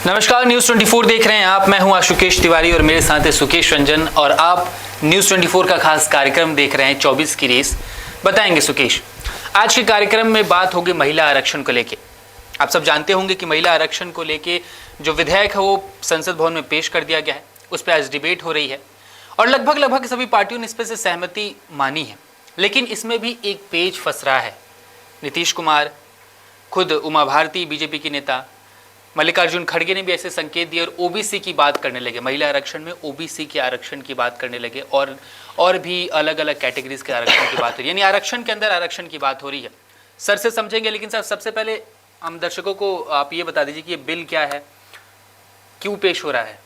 नमस्कार, न्यूज 24 देख रहे हैं आप। मैं हूं आशुकेश तिवारी और मेरे साथ है सुकेश रंजन और आप न्यूज 24 का खास कार्यक्रम देख रहे हैं 24 की रेस। बताएंगे सुकेश, आज के कार्यक्रम में बात होगी महिला आरक्षण को लेके। आप सब जानते होंगे कि महिला आरक्षण को लेके जो विधेयक है वो संसद भवन में पेश कर दिया गया है। उस पर आज डिबेट हो रही है और लगभग सभी पार्टियों ने इस पर से सहमति मानी है। लेकिन इसमें भी एक पेच फंस रहा है। नीतीश कुमार, खुद उमा भारती बीजेपी की नेता, मल्लिकार्जुन खड़गे ने भी ऐसे संकेत दिए और ओबीसी की बात करने लगे। महिला आरक्षण में ओबीसी के आरक्षण की बात करने लगे और भी अलग अलग कैटेगरीज के आरक्षण की बात हो रही है, यानी आरक्षण के अंदर आरक्षण की बात हो रही है। सर से समझेंगे, लेकिन सर सबसे पहले हम दर्शकों को आप ये बता दीजिए कि ये बिल क्या है, क्यों पेश हो रहा है।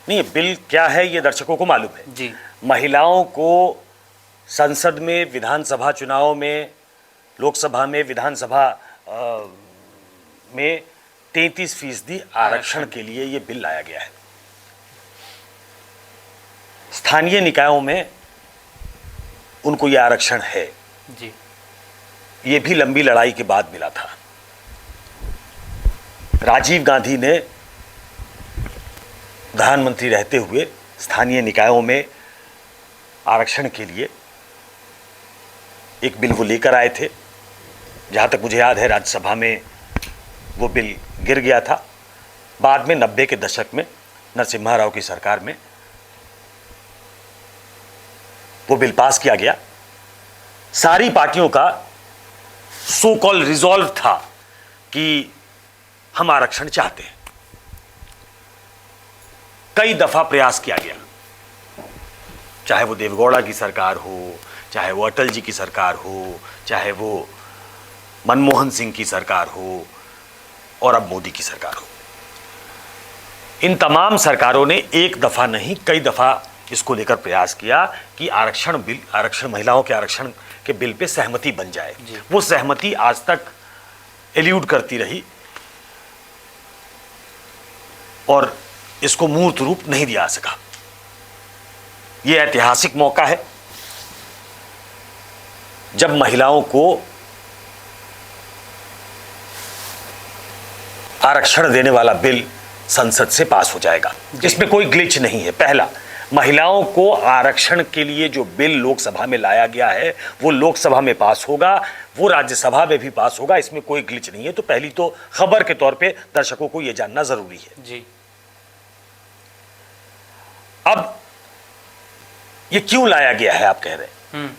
नहीं, ये बिल क्या है ये दर्शकों को मालूम है जी। महिलाओं को संसद में, विधानसभा चुनाव में, लोकसभा में, विधानसभा में 33% आरक्षण के लिए ये बिल लाया गया है। स्थानीय निकायों में उनको ये आरक्षण है जी। ये भी लंबी लड़ाई के बाद मिला था। राजीव गांधी ने प्रधानमंत्री रहते हुए स्थानीय निकायों में आरक्षण के लिए एक बिल वो लेकर आए थे। जहां तक मुझे याद है राज्यसभा में वो बिल गिर गया था। बाद में 90 के दशक में नरसिम्हा राव की सरकार में वो बिल पास किया गया। सारी पार्टियों का सो कॉल रिजॉल्व था कि हम आरक्षण चाहते हैं। कई दफा प्रयास किया गया, चाहे वो देवेगौड़ा की सरकार हो, चाहे वो अटल जी की सरकार हो, चाहे वो मनमोहन सिंह की सरकार हो और अब मोदी की सरकार हो। इन तमाम सरकारों ने एक दफा नहीं कई दफा इसको लेकर प्रयास किया कि आरक्षण महिलाओं के आरक्षण के बिल पे सहमति बन जाए। वो सहमति आज तक एल्यूड करती रही और इसको मूर्त रूप नहीं दिया सका। ये ऐतिहासिक मौका है जब महिलाओं को आरक्षण देने वाला बिल संसद से पास हो जाएगा। इसमें कोई ग्लिच नहीं है। पहला, महिलाओं को आरक्षण के लिए जो बिल लोकसभा में लाया गया है वो लोकसभा में पास होगा, वो राज्यसभा में भी पास होगा। इसमें कोई ग्लिच नहीं है। तो पहली तो खबर के तौर पे दर्शकों को यह जानना जरूरी है जी। अब ये क्यों लाया गया है आप कह रहे हैं,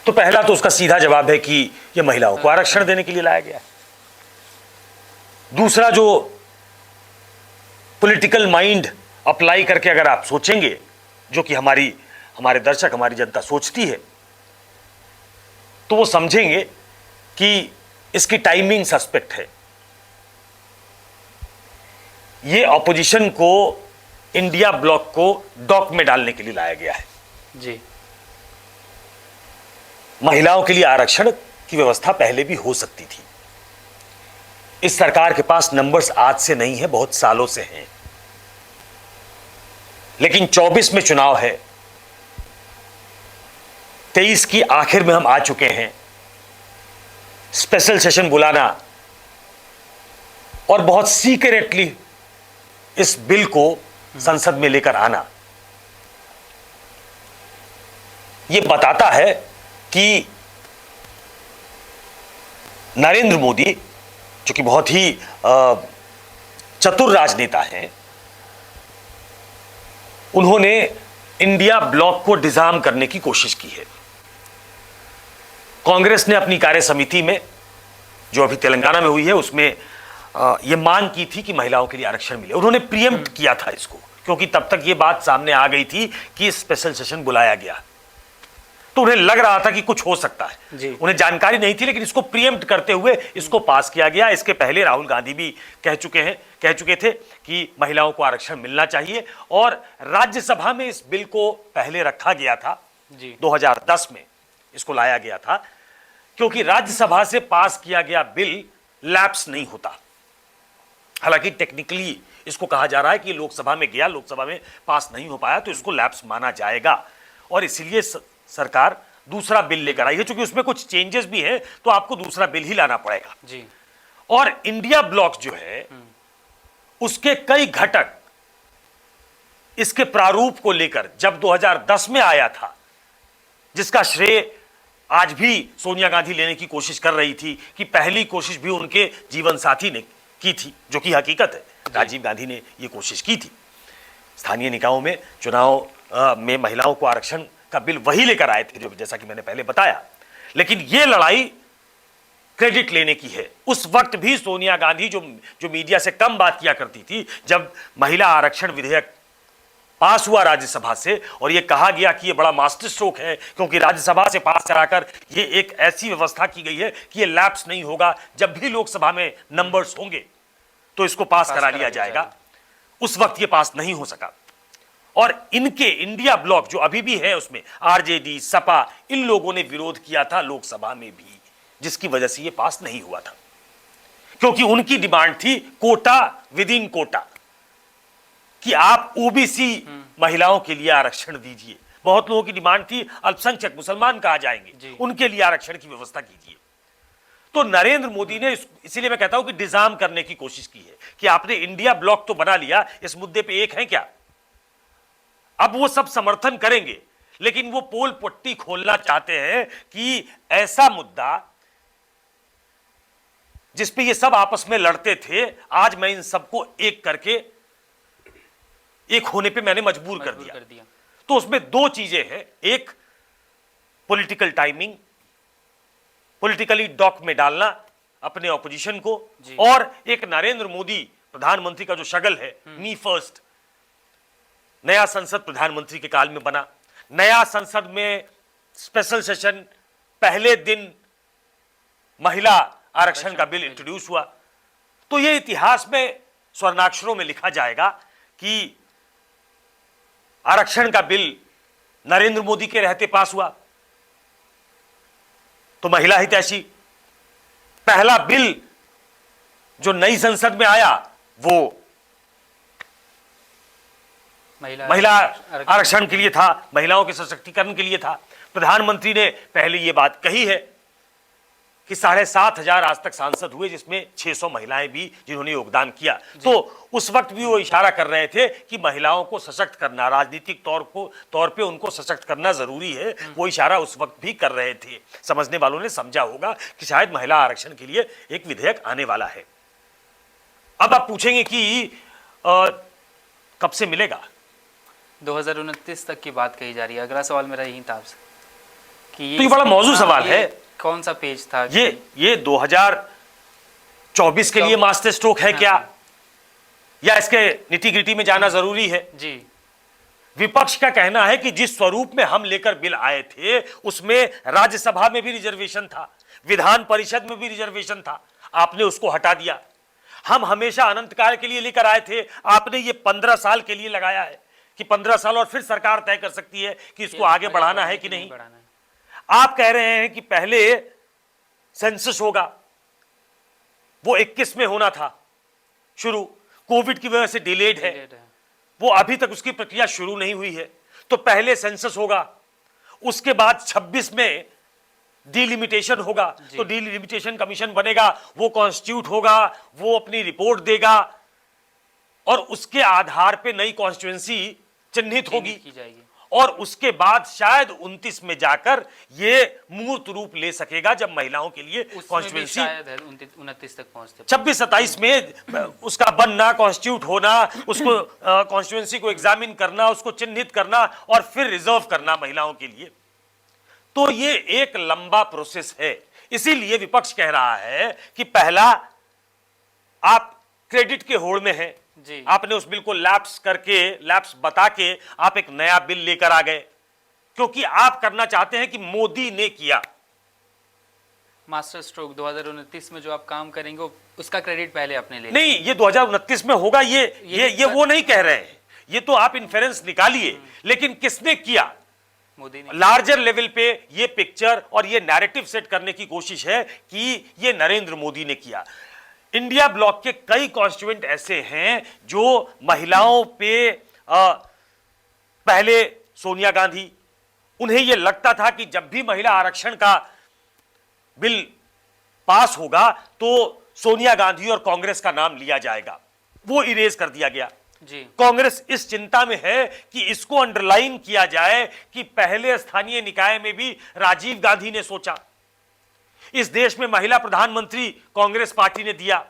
तो पहला तो उसका सीधा जवाब है कि यह महिलाओं को आरक्षण देने के लिए लाया गया है। दूसरा, जो पॉलिटिकल माइंड अप्लाई करके अगर आप सोचेंगे, जो कि हमारे दर्शक, हमारी जनता सोचती है, तो वो समझेंगे कि इसकी टाइमिंग सस्पेक्ट है। ये ऑपोजिशन को, इंडिया ब्लॉक को डॉक में डालने के लिए लाया गया है जी। महिलाओं के लिए आरक्षण की व्यवस्था पहले भी हो सकती थी। इस सरकार के पास नंबर्स आज से नहीं है, बहुत सालों से हैं। लेकिन 24 में चुनाव है, 23 की आखिर में हम आ चुके हैं। स्पेशल सेशन बुलाना और बहुत सीक्रेटली इस बिल को संसद में लेकर आना, यह बताता है कि नरेंद्र मोदी, जो कि बहुत ही चतुर राजनेता हैं, उन्होंने इंडिया ब्लॉक को डिजार्म करने की कोशिश की है। कांग्रेस ने अपनी कार्य समिति में, जो अभी तेलंगाना में हुई है, उसमें यह मांग की थी कि महिलाओं के लिए आरक्षण मिले। उन्होंने प्रीएम्प्ट किया था इसको, क्योंकि तब तक यह बात सामने आ गई थी कि स्पेशल सेशन बुलाया गया, तो उन्हें लग रहा था कि कुछ हो सकता है जी। उन्हें जानकारी नहीं थी, लेकिन इसको प्रीएम्प्ट करते हुए इसको पास किया गया। इसके पहले राहुल गांधी भी कह चुके थे कि महिलाओं को आरक्षण मिलना चाहिए और राज्यसभा में इस बिल को पहले रखा गया था जी। 2010 में इसको लाया गया था, क्योंकि राज्यसभा से पास किया गया बिल लैप्स नहीं होता। हालांकि टेक्निकली इसको कहा जा रहा है कि लोकसभा में गया, लोकसभा में पास नहीं हो पाया, तो इसको लैप्स माना जाएगा और इसीलिए सरकार दूसरा बिल लेकर आई है। चूंकि उसमें कुछ चेंजेस भी हैं, तो आपको दूसरा बिल ही लाना पड़ेगा जी। और इंडिया ब्लॉक जो है उसके कई घटक इसके प्रारूप को लेकर जब 2010 में आया था, जिसका श्रेय आज भी सोनिया गांधी लेने की कोशिश कर रही थी कि पहली कोशिश भी उनके जीवन साथी ने की थी, जो कि हकीकत है। राजीव गांधी ने यह कोशिश की थी। स्थानीय निकायों में चुनाव में महिलाओं को आरक्षण का बिल वही लेकर आए थे, जो जैसा कि मैंने पहले बताया। लेकिन यह लड़ाई क्रेडिट लेने की है। उस वक्त भी सोनिया गांधी जो मीडिया से कम बात किया करती थी, जब महिला आरक्षण विधेयक पास हुआ राज्यसभा से और यह कहा गया कि यह बड़ा मास्टर स्ट्रोक है, क्योंकि राज्यसभा से पास कराकर यह एक ऐसी व्यवस्था की गई है कि यह लैप्स नहीं होगा। जब भी लोकसभा में नंबर्स होंगे तो इसको पास करा लिया जाएगा। उस वक्त यह पास नहीं हो सका। और इनके इंडिया ब्लॉक जो अभी भी है, उसमें आरजेडी, सपा, इन लोगों ने विरोध किया था लोकसभा में भी, जिसकी वजह से यह पास नहीं हुआ था, क्योंकि उनकी डिमांड थी कोटा विद इन कोटा, कि आप ओबीसी महिलाओं के लिए आरक्षण दीजिए। बहुत लोगों की डिमांड थी अल्पसंख्यक मुसलमान कहा जाएंगे, उनके लिए आरक्षण की व्यवस्था कीजिए। तो नरेंद्र मोदी ने इसीलिए मैं कहता हूं कि डिजाम करने की कोशिश की है कि आपने इंडिया ब्लॉक तो बना लिया, इस मुद्दे पे एक है क्या? अब वो सब समर्थन करेंगे, लेकिन वो पोल पट्टी खोलना चाहते हैं कि ऐसा मुद्दा जिसपे ये सब आपस में लड़ते थे, आज मैं इन सबको एक करके एक होने पे मैंने मजबूर कर दिया। तो उसमें दो चीजें हैं, एक पॉलिटिकल टाइमिंग, पॉलिटिकली डॉक में डालना अपने ऑपोजिशन को, और एक नरेंद्र मोदी प्रधानमंत्री का जो शगल है, मी फर्स्ट। नया संसद प्रधानमंत्री के काल में बना, नया संसद में स्पेशल सेशन, पहले दिन महिला आरक्षण का बिल इंट्रोड्यूस हुआ। तो यह इतिहास में स्वर्णाक्षरों में लिखा जाएगा कि आरक्षण का बिल नरेंद्र मोदी के रहते पास हुआ। तो महिला हितैषी पहला बिल जो नई संसद में आया वो महिला आरक्षण के लिए था, महिलाओं के सशक्तिकरण के लिए था। प्रधानमंत्री ने पहले यह बात कही है कि 7,500 आज तक सांसद हुए, जिसमें 600 महिलाएं भी जिन्होंने योगदान किया। तो उस वक्त भी वो इशारा कर रहे थे कि महिलाओं को सशक्त करना, राजनीतिक तौर पे उनको सशक्त करना जरूरी है। वो इशारा उस वक्त भी कर रहे थे। समझने वालों ने समझा होगा कि शायद महिला आरक्षण के लिए एक विधेयक आने वाला है। अब आप पूछेंगे कि कब से मिलेगा? 2029 तक की बात कही जा रही है। अगला सवाल मेरा यही था आपसे कि ये बड़ा मौजूद सवाल है। कौन सा पेज था? ये 2024 के लिए मास्टर स्ट्रोक है क्या, या इसके निटी ग्रिटी में जाना जरूरी है? जी, विपक्ष का कहना है कि जिस स्वरूप में हम लेकर बिल आए थे, उसमें राज्यसभा में भी रिजर्वेशन था, विधान परिषद में भी रिजर्वेशन था, आपने उसको हटा दिया। हम हमेशा अनंत काल के लिए लेकर आए थे, आपने ये 15 साल के लिए लगाया है कि 15 साल और फिर सरकार तय कर सकती है कि इसको आगे बढ़ाना है कि नहीं। आप कह रहे हैं कि पहले सेंसस होगा, वो 21 में होना था शुरू, कोविड की वजह से डिलेड है, वो अभी तक उसकी प्रक्रिया शुरू नहीं हुई है। तो पहले सेंसस होगा, उसके बाद 26 में डिलिमिटेशन होगा, तो डिलिमिटेशन कमीशन बनेगा, वो कॉन्स्टिट्यूट होगा, वो अपनी रिपोर्ट देगा और उसके आधार पे नई कॉन्स्टिट्यूएंसी चिन्हित होगी की जाएगी। और उसके बाद शायद 29 में जाकर ये मूर्त रूप ले सकेगा, जब महिलाओं के लिए कॉन्स्टिट्यूएंसी 29 तक पहुंचते 26-27 में उसका बनना, कॉन्स्टिट्यूट होना, उसको कॉन्स्टिट्यूएंसी को एग्जामिन करना, उसको चिन्हित करना और फिर रिजर्व करना महिलाओं के लिए। तो ये एक लंबा प्रोसेस है। इसीलिए विपक्ष कह रहा है कि पहला आप क्रेडिट के होड़ में हैं, आपने उस बिल को लैप्स बता के आप एक नया बिल लेकर आ गए, क्योंकि आप करना चाहते हैं कि मोदी ने किया। मास्टर स्ट्रोक 2029 में जो आप काम करेंगे उसका क्रेडिट पहले आपने ले नहीं, ये 2029 में होगा, ये वो नहीं कह रहे हैं, ये तो आप इन्फेरेंस निकालिए। लेकिन किसने किया? मोदी ने। लार्जर लेवल पे ये पिक्चर और ये नैरेटिव सेट करने की कोशिश है कि ये नरेंद्र मोदी ने किया। इंडिया ब्लॉक के कई कॉन्स्टिट्यूएंट ऐसे हैं जो महिलाओं पे पहले सोनिया गांधी, उन्हें यह लगता था कि जब भी महिला आरक्षण का बिल पास होगा तो सोनिया गांधी और कांग्रेस का नाम लिया जाएगा, वो इरेज कर दिया गया। जी। कांग्रेस इस चिंता में है कि इसको अंडरलाइन किया जाए कि पहले स्थानीय निकाय में भी राजीव गांधी ने सोचा, इस देश में महिला प्रधानमंत्री कांग्रेस पार्टी ने दिया,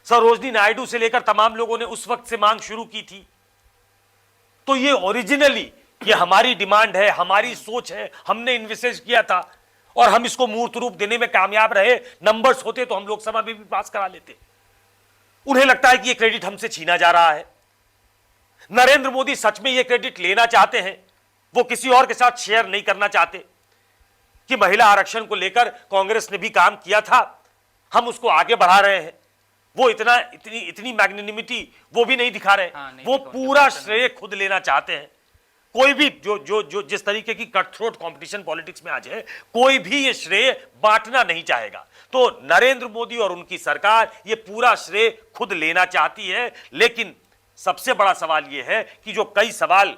सरोजनी नायडू से लेकर तमाम लोगों ने उस वक्त से मांग शुरू की थी। तो ये ओरिजिनली ये हमारी डिमांड है, हमारी सोच है, हमने इन्विसेज किया था और हम इसको मूर्त रूप देने में कामयाब रहे। नंबर्स होते तो हम लोकसभा में भी पास करा लेते। उन्हें लगता है कि ये क्रेडिट हमसे छीना जा रहा है। नरेंद्र मोदी सच में ये क्रेडिट लेना चाहते हैं, वो किसी और के साथ शेयर नहीं करना चाहते कि महिला आरक्षण को लेकर कांग्रेस ने भी काम किया था, हम उसको आगे बढ़ा रहे हैं। वो इतनी मैग्नेनिमिटी वो भी नहीं दिखा रहे। नहीं वो पूरा श्रेय खुद लेना चाहते हैं। कोई भी जो जिस तरीके की कट थ्रोट कंपटीशन पॉलिटिक्स में आज है, कोई भी ये श्रेय बांटना नहीं चाहेगा। तो नरेंद्र मोदी और उनकी सरकार ये पूरा श्रेय खुद लेना चाहती है। लेकिन सबसे बड़ा सवाल ये है कि जो कई सवाल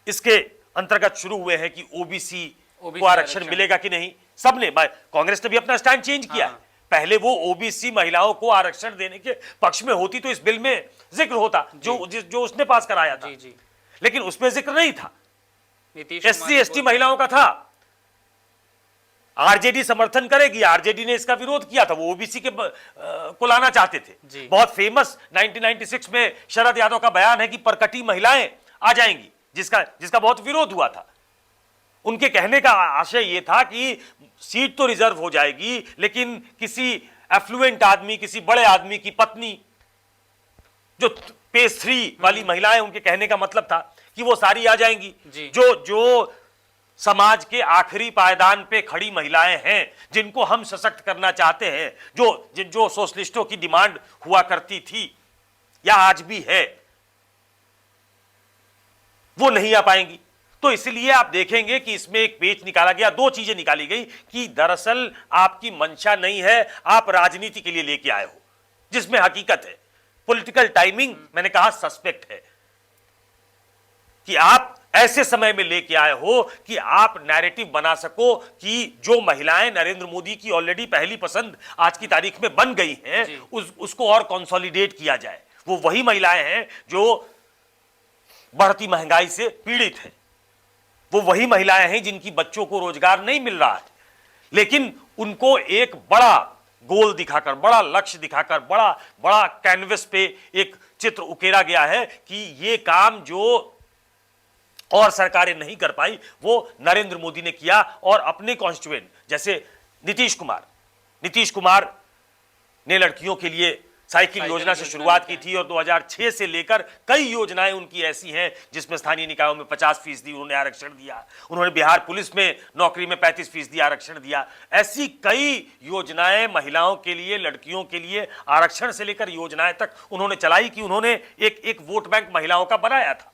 इसके अंतर्गत शुरू हुए हैं कि ओबीसी को आरक्षण मिलेगा कि नहीं, सबने, कांग्रेस ने भी अपना स्टैंड चेंज किया है। पहले वो ओबीसी महिलाओं को आरक्षण देने के पक्ष में होती तो इस बिल में जिक्र होता, जो उसने पास कराया था। जी। लेकिन उसमें जिक्र नहीं था। एससी एसटी महिलाओं का था। आरजेडी समर्थन करेगी, आरजेडी ने इसका विरोध किया था, वो ओबीसी के को लाना चाहते थे। बहुत फेमस 1996 में शरद यादव का बयान है कि परकटी महिलाएं आ जाएंगी, जिसका बहुत विरोध हुआ था। उनके कहने का आशय यह था कि सीट तो रिजर्व हो जाएगी, लेकिन किसी एफ्लुएंट आदमी, किसी बड़े आदमी की पत्नी, जो पेज 3 वाली महिलाएं, उनके कहने का मतलब था कि वो सारी आ जाएंगी। जो समाज के आखिरी पायदान पे खड़ी महिलाएं हैं, जिनको हम सशक्त करना चाहते हैं, जो सोशलिस्टों की डिमांड हुआ करती थी या आज भी है, वो नहीं आ पाएंगी। तो इसलिए आप देखेंगे कि इसमें एक पेच निकाला गया, दो चीजें निकाली गई कि दरअसल आपकी मंशा नहीं है, आप राजनीति के लिए लेके आए हो, जिसमें हकीकत है पॉलिटिकल टाइमिंग, मैंने कहा सस्पेक्ट है, कि आप ऐसे समय में लेके आए हो कि आप नैरेटिव बना सको कि जो महिलाएं नरेंद्र मोदी की ऑलरेडी पहली पसंद आज की तारीख में बन गई हैं, उसको और कंसोलिडेट किया जाए। वो वही महिलाएं हैं जो बढ़ती महंगाई से पीड़ित हैं, वो वही महिलाएं हैं जिनकी बच्चों को रोजगार नहीं मिल रहा है, लेकिन उनको एक बड़ा गोल दिखाकर, बड़ा लक्ष्य दिखाकर, बड़ा कैनवस पे एक चित्र उकेरा गया है कि ये काम जो और सरकारें नहीं कर पाई, वो नरेंद्र मोदी ने किया। और अपने कॉन्स्टिट्यूएंट जैसे नीतीश कुमार ने लड़कियों के लिए साइकिल योजना से शुरुआत की थी और 2006 से लेकर कई योजनाएं उनकी ऐसी हैं जिसमें स्थानीय निकायों में 50% उन्होंने आरक्षण दिया। उन्होंने बिहार पुलिस में नौकरी में 35% आरक्षण दिया। ऐसी कई योजनाएं महिलाओं के लिए, लड़कियों के लिए आरक्षण से लेकर योजनाएं तक उन्होंने चलाई कि उन्होंने एक वोट बैंक महिलाओं का बनाया था।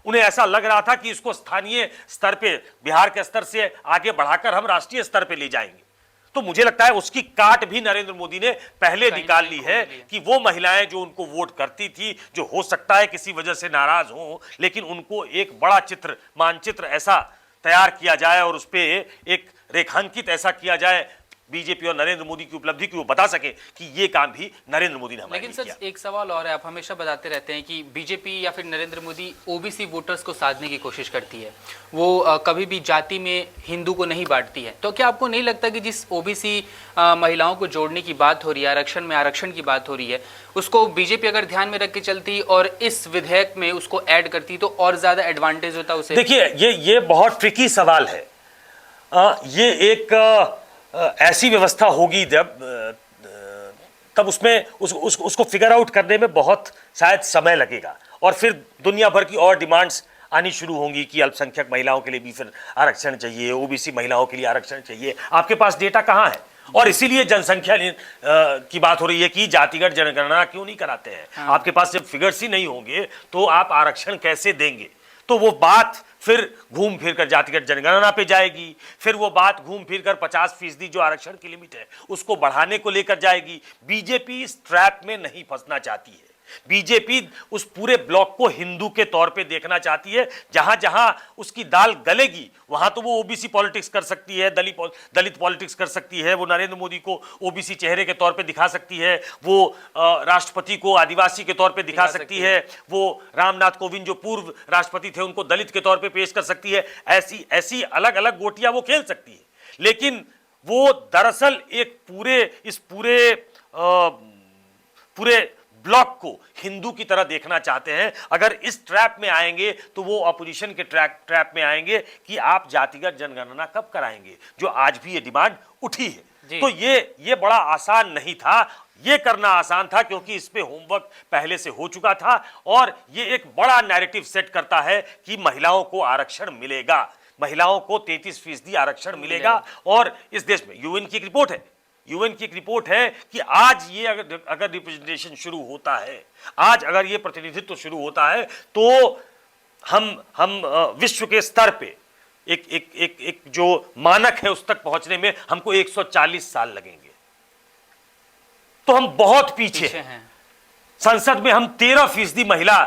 उन्हें ऐसा लग रहा था कि इसको स्थानीय स्तर पे, बिहार के स्तर से आगे बढ़ाकर हम राष्ट्रीय स्तर पे ले जाएंगे। तो मुझे लगता है उसकी काट भी नरेंद्र मोदी ने पहले निकाल ली है कि वो महिलाएं जो उनको वोट करती थी, जो हो सकता है किसी वजह से नाराज हो, लेकिन उनको एक बड़ा चित्र, मानचित्र ऐसा तैयार किया जाए और उस पर एक रेखांकित ऐसा किया जाए बीजेपी और नरेंद्र मोदी की उपलब्धि की, वो बता सके कि ये काम भी नरेंद्र मोदी ने हमारे लिए किया। लेकिन सर एक सवाल और है, आप हमेशा बताते रहते हैं कि बीजेपी या फिर नरेंद्र मोदी ओबीसी वोटर्स को साधने की कोशिश करती है, वो कभी भी जाति में हिंदू को नहीं बांटती है। तो क्या आपको नहीं लगता कि जिस ओबीसी महिलाओं को जोड़ने की बात हो रही है, आरक्षण में आरक्षण की बात हो रही है, उसको बीजेपी अगर ध्यान में रख के चलती और इस विधेयक में उसको ऐड करती तो और ज्यादा एडवांटेज होता उसे? देखिए, ये बहुत ट्रिकी सवाल है। ये एक ऐसी व्यवस्था होगी जब तब उसमें उसको फिगर आउट करने में बहुत शायद समय लगेगा और फिर दुनिया भर की और डिमांड्स आनी शुरू होंगी कि अल्पसंख्यक महिलाओं के लिए भी फिर आरक्षण चाहिए, ओबीसी महिलाओं के लिए आरक्षण चाहिए। आपके पास डेटा कहाँ है? और इसीलिए जनसंख्या की बात हो रही है कि जातिगत जनगणना क्यों नहीं कराते हैं। आपके पास जब फिगर्स ही नहीं होंगे तो आप आरक्षण कैसे देंगे? तो वो बात फिर घूम फिर कर जातिगत जनगणना पे जाएगी, फिर वो बात घूम फिर कर 50% जो आरक्षण की लिमिट है उसको बढ़ाने को लेकर जाएगी। बीजेपी इस ट्रैप में नहीं फंसना चाहती है बीजेपी उस पूरे ब्लॉक को हिंदू के तौर पे देखना चाहती है। जहां जहां उसकी दाल गलेगी वहां तो वो ओबीसी पॉलिटिक्स कर सकती है, दलित पॉलिटिक्स कर सकती है, वो नरेंद्र मोदी को ओबीसी चेहरे के तौर पे दिखा सकती है, वो राष्ट्रपति को आदिवासी के तौर पे दिखा सकती है, वो रामनाथ कोविंद जो पूर्व राष्ट्रपति थे उनको दलित के तौर पे पेश कर सकती है। ऐसी ऐसी अलग अलग गोटियां वो खेल सकती है, लेकिन वो दरअसल एक पूरे ब्लॉक को हिंदू की तरह देखना चाहते हैं। अगर इस ट्रैप में आएंगे तो वो ऑपोजिशन के ट्रैप में आएंगे कि आप जातिगत जनगणना कब कराएंगे, जो आज भी ये डिमांड उठी है। तो ये बड़ा आसान नहीं था, ये करना आसान था क्योंकि इस पे होमवर्क पहले से हो चुका था, और ये एक बड़ा नैरेटिव सेट करता है कि महिलाओं को आरक्षण मिलेगा, महिलाओं को 33% आरक्षण मिलेगा। और इस देश में यूएन की एक रिपोर्ट है कि आज ये अगर रिप्रेजेंटेशन शुरू होता है, आज अगर ये प्रतिनिधित्व शुरू होता है, तो हम विश्व के स्तर पे एक जो मानक है उस तक पहुंचने में हमको 140 साल लगेंगे। तो हम बहुत पीछे हैं। संसद में हम 13% महिला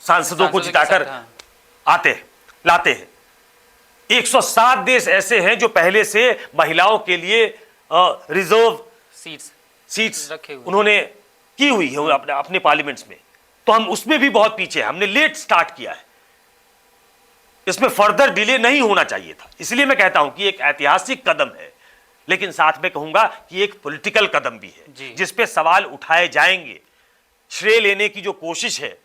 सांसदों को जिताकर लाते हैं। 107 देश ऐसे हैं जो पहले से महिलाओं के लिए रिजर्व सीट्स उन्होंने की हुई है अपने पार्लियामेंट्स में, तो हम उसमें भी बहुत पीछे हैं। हमने लेट स्टार्ट किया है, इसमें फर्दर डिले नहीं होना चाहिए था। इसलिए मैं कहता हूं कि एक ऐतिहासिक कदम है, लेकिन साथ में कहूंगा कि एक पॉलिटिकल कदम भी है जिस पे सवाल उठाए जाएंगे। श्रेय लेने की जो कोशिश है,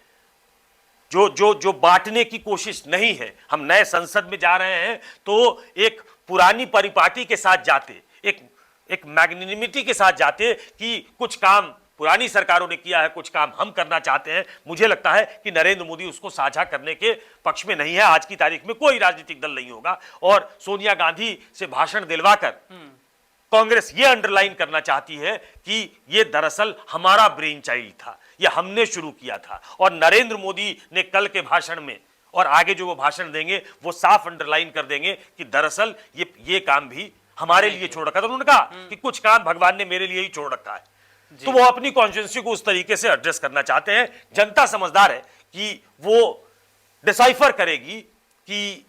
जो बांटने की कोशिश नहीं है। हम नए संसद में जा रहे हैं तो एक पुरानी परिपाटी के साथ जाते, एक मैग्निनिमिटी के साथ जाते कि कुछ काम पुरानी सरकारों ने किया है, कुछ काम हम करना चाहते हैं। मुझे लगता है कि नरेंद्र मोदी उसको साझा करने के पक्ष में नहीं है। आज की तारीख में कोई राजनीतिक दल नहीं होगा, और सोनिया गांधी से भाषण दिलवाकर कांग्रेस ये अंडरलाइन करना चाहती है कि ये दरअसल हमारा ब्रेन चाइल्ड था, ये हमने शुरू किया था। और नरेंद्र मोदी ने कल के भाषण में और आगे जो वो भाषण देंगे वो साफ अंडरलाइन कर देंगे कि दरअसल ये काम भी हमारे लिए छोड़ रखा था। उन्होंने कहा कि कुछ काम भगवान ने मेरे लिए ही छोड़ रखा है। तो वो अपनी कॉन्स्टिट्यूंसी को उस तरीके से एड्रेस करना चाहते हैं। जनता समझदार है कि वो डिसाइफर करेगी कि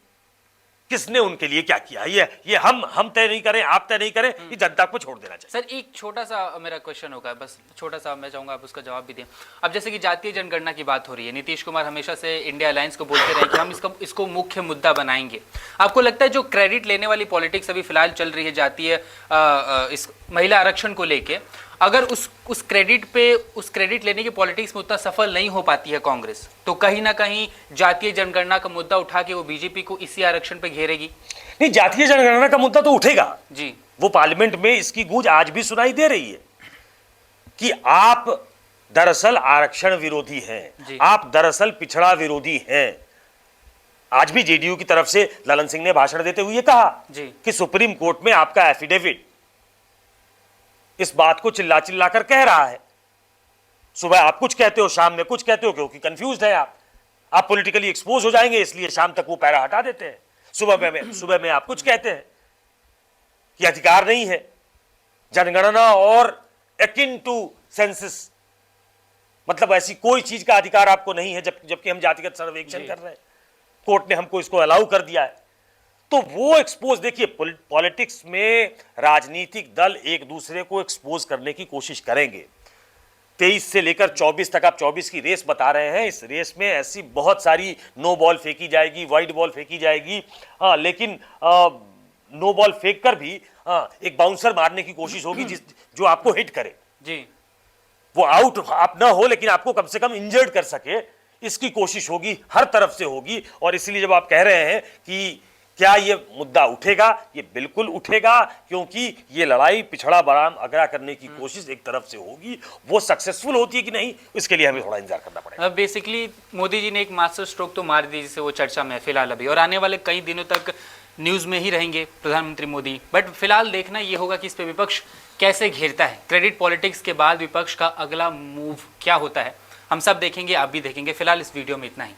किसने उनके लिए क्या किया। ये हम तय नहीं करें, आप तय नहीं करें, ये जनता को छोड़ देना चाहिए। सर एक छोटा सा मेरा क्वेश्चन होगा, बस छोटा सा, मैं चाहूंगा आप उसका जवाब भी दें। अब जैसे कि जातीय जनगणना की बात हो रही है, नीतीश कुमार हमेशा से इंडिया अलायंस को बोलते रहे कि हम इसको मुख्य मुद्दा बनाएंगे। आपको लगता है जो क्रेडिट लेने वाली पॉलिटिक्स अभी फिलहाल चल रही है जातीय इस महिला आरक्षण को लेके, अगर उस क्रेडिट लेने की पॉलिटिक्स में उतना सफल नहीं हो पाती है कांग्रेस, तो कहीं ना कहीं जातीय जनगणना का मुद्दा उठा के वो बीजेपी को इसी आरक्षण पे घेरेगी? नहीं, जातीय जनगणना का मुद्दा तो उठेगा जी। वो पार्लियामेंट में इसकी गूंज आज भी सुनाई दे रही है कि आप दरअसल आरक्षण विरोधी हैं, आप दरअसल पिछड़ा विरोधी हैं। आज भी जेडीयू की तरफ से ललन सिंह ने भाषण देते हुए कहा कि सुप्रीम कोर्ट में आपका एफिडेविट इस बात को चिल्ला चिल्ला कर कह रहा है। सुबह आप कुछ कहते हो, शाम में कुछ कहते हो, क्योंकि कंफ्यूज्ड है आप पॉलिटिकली एक्सपोज हो जाएंगे, इसलिए शाम तक वो पैरा हटा देते हैं। सुबह में आप कुछ कहते हैं कि अधिकार नहीं है जनगणना और एकिन टू सेंसस, मतलब ऐसी कोई चीज का अधिकार आपको नहीं है, जबकि हम जातिगत सर्वेक्षण कर रहे हैं। कोर्ट ने हमको इसको अलाउ कर दिया है। तो वो एक्सपोज, देखिए पॉलिटिक्स में राजनीतिक दल एक दूसरे को एक्सपोज करने की कोशिश करेंगे। 23 से लेकर 24 तक, आप 24 की रेस बता रहे हैं, इस रेस में ऐसी बहुत सारी नो बॉल फेंकी जाएगी, वाइड बॉल फेंकी जाएगी। लेकिन नो बॉल फेंक कर भी एक बाउंसर मारने की कोशिश होगी जो आपको हिट करे जी, वो आउट आप ना हो लेकिन आपको कम से कम इंजर्ड कर सके, इसकी कोशिश होगी, हर तरफ से होगी। और इसलिए जब आप कह रहे हैं कि क्या ये मुद्दा उठेगा, ये बिल्कुल उठेगा, क्योंकि ये लड़ाई पिछड़ा बराम अगरा करने की कोशिश एक तरफ से होगी। वो सक्सेसफुल होती है कि नहीं, इसके लिए हमें थोड़ा इंतजार करना पड़ेगा। बेसिकली मोदी जी ने एक मास्टर स्ट्रोक तो मार दी, जिससे वो चर्चा में फिलहाल अभी और आने वाले कई दिनों तक न्यूज़ में ही रहेंगे प्रधानमंत्री मोदी। बट फिलहाल देखना ये होगा कि इस पे विपक्ष कैसे घेरता है। क्रेडिट पॉलिटिक्स के बाद विपक्ष का अगला मूव क्या होता है, हम सब देखेंगे, आप भी देखेंगे। फिलहाल इस वीडियो में इतना ही।